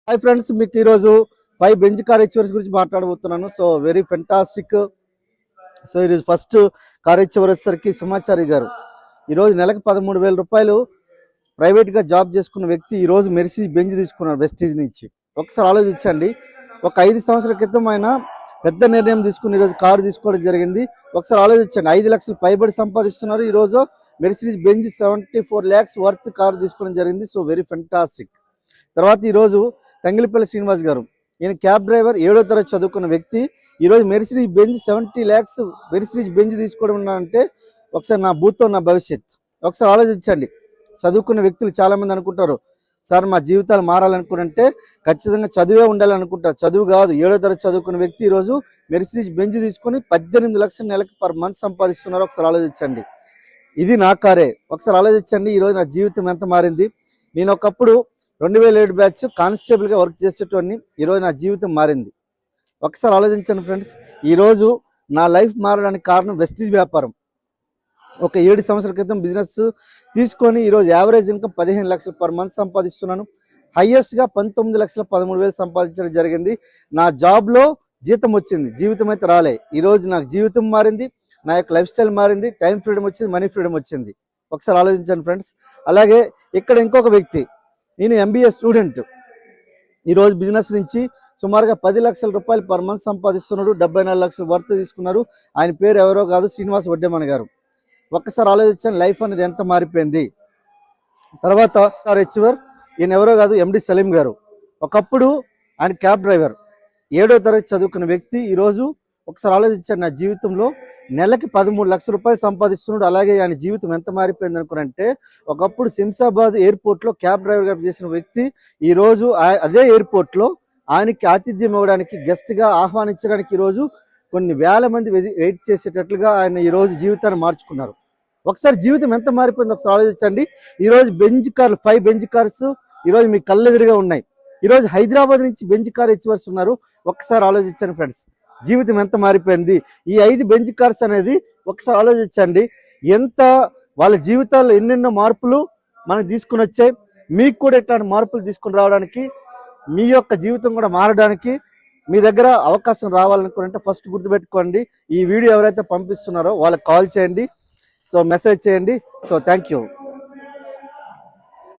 Hi friends, మీకు ఈరోజు 5 bench car achievers గురించి మాట్లాడబోతున్నాను. So very fantastic. సో ఈరోజు ఫస్ట్ కార్ అచీవర్ వచ్చేసరికి సమాచారి గారు. ఈరోజు నెలకు 13,000 రూపాయలు ప్రైవేట్గా జాబ్ చేసుకున్న వ్యక్తి ఈరోజు మెర్సిడీస్ బెంజ్ తీసుకున్నారు వెస్టీజ్ నుంచి. ఒకసారి ఆలోచించండి. ఒక 5 సంవత్సరాల క్రితం ఆయన పెద్ద నిర్ణయం తీసుకుని ఈరోజు కారు తీసుకోవడం జరిగింది. ఒకసారి ఆలోచించండి. 5 లక్షలు పైబడి సంపాదిస్తున్నారు. ఈరోజు Mercedes Benz 74 lakhs worth car తీసుకోవడం జరిగింది. So very fantastic. తర్వాత ఈరోజు తంగిలిపల్లి శ్రీనివాస్ గారు, ఈయన క్యాబ్ డ్రైవర్, 7వ తరగతి చదువుకున్న వ్యక్తి ఈరోజు Mercedes Benz 70 lakhs Mercedes Benz తీసుకోవడం అంటే ఒకసారి నా భూతో నా భవిష్యత్. ఒకసారి ఆలోచించండి. చదువుకున్న వ్యక్తులు చాలామంది అనుకుంటారు, సార్ మా జీవితాలు మారాలనుకుంటే ఖచ్చితంగా చదువే ఉండాలనుకుంటారు. చదువు కాదు. 7వ తరగతి చదువుకున్న వ్యక్తి ఈరోజు మెర్సిడీస్ బెంజ్ తీసుకొని 18 లక్షల నెలకి పర్ మంత్ సంపాదిస్తున్నారు. ఒకసారి ఆలోచించండి. ఇది నా కారే. ఒకసారి ఆలోచించండి. ఈరోజు నా జీవితం ఎంత మారింది. నేను ఒకప్పుడు 2007 బ్యాచ్ కానిస్టేబుల్గా వర్క్ చేసేటోడిని. ఈరోజు నా జీవితం మారింది. ఒకసారి ఆలోచించండి ఫ్రెండ్స్. ఈరోజు నా లైఫ్ మారడానికి కారణం వెస్టీజ్ వ్యాపారం. ఒక 7 సంవత్సరాల క్రితం బిజినెస్ తీసుకొని ఈరోజు యావరేజ్ ఇన్కమ్ 15 లక్షలు పర్ మంత్ సంపాదిస్తున్నాను. హైయెస్ట్గా 19,13,000 సంపాదించడం జరిగింది. నా జాబ్లో జీతం వచ్చింది, జీవితం అయితే రాలే. ఈరోజు నాకు జీవితం మారింది, నా యొక్క లైఫ్ స్టైల్ మారింది, టైం ఫ్రీడమ్ వచ్చింది, మనీ ఫ్రీడమ్ వచ్చింది. ఒకసారి ఆలోచించండి ఫ్రెండ్స్. అలాగే ఇక్కడ ఇంకొక వ్యక్తి, నేను ఎంబీఏ స్టూడెంట్, ఈరోజు బిజినెస్ నుంచి సుమారుగా 10 లక్షల రూపాయలు పర్ మంత్ సంపాదిస్తున్నాడు. 74 లక్షలు వర్త్ తీసుకున్నారు. ఆయన పేరు ఎవరో కాదు, శ్రీనివాస్ వడ్డేమన్ గారు. ఒక్కసారి ఆలోచించండి, లైఫ్ అనేది ఎంత మారిపోయింది. తర్వాత కార్ అచీవర్, ఈయన ఎవరో కాదు, ఎండి సలీం గారు. ఒకప్పుడు ఆయన క్యాబ్ డ్రైవర్, 7వ తరగతి చదువుకున్న వ్యక్తి. ఈరోజు ఒకసారి ఆలోచించండి, నా జీవితంలో నెలకి 13 లక్షల రూపాయలు సంపాదిస్తున్నాడు. అలాగే ఆయన జీవితం ఎంత మారిపోయింది అనుకున్నంటే, ఒకప్పుడు శంషాబాద్ ఎయిర్పోర్ట్లో క్యాబ్ డ్రైవర్గా చేసిన వ్యక్తి ఈరోజు అదే ఎయిర్పోర్ట్లో ఆయనకి ఆతిథ్యం ఇవ్వడానికి, గెస్ట్గా ఆహ్వానించడానికి ఈరోజు కొన్ని వేల మంది వెయిట్ చేసేటట్లుగా ఆయన ఈరోజు జీవితాన్ని మార్చుకున్నారు. ఒకసారి జీవితం ఎంత మారిపోయింది ఒకసారి ఆలోచించండి. ఈరోజు బెంజ్ కార్లు 5 బెంజ్ కార్స్ ఈరోజు మీ కళ్ళెదురుగా ఉన్నాయి. ఈరోజు హైదరాబాద్ నుంచి బెంజ్ కార్ అచీవర్స్ ఉన్నారు. ఒక్కసారి ఆలోచించండి ఫ్రెండ్స్, జీవితం ఎంత మారిపోయింది. ఈ 5 బెంజ్ కార్స్ అనేది ఒకసారి ఆలోచించండి. ఎంత వాళ్ళ జీవితాల్లో ఎన్నెన్నో మార్పులు మనకు తీసుకుని వచ్చాయి. మీకు కూడా ఇట్లాంటి మార్పులు తీసుకుని రావడానికి, మీ యొక్క జీవితం కూడా మారడానికి మీ దగ్గర అవకాశం రావాలనుకుంటే ఫస్ట్ గుర్తుపెట్టుకోండి, ఈ వీడియో ఎవరైతే పంపిస్తున్నారో వాళ్ళకి కాల్ చేయండి, సో మెసేజ్ చేయండి. So thank you.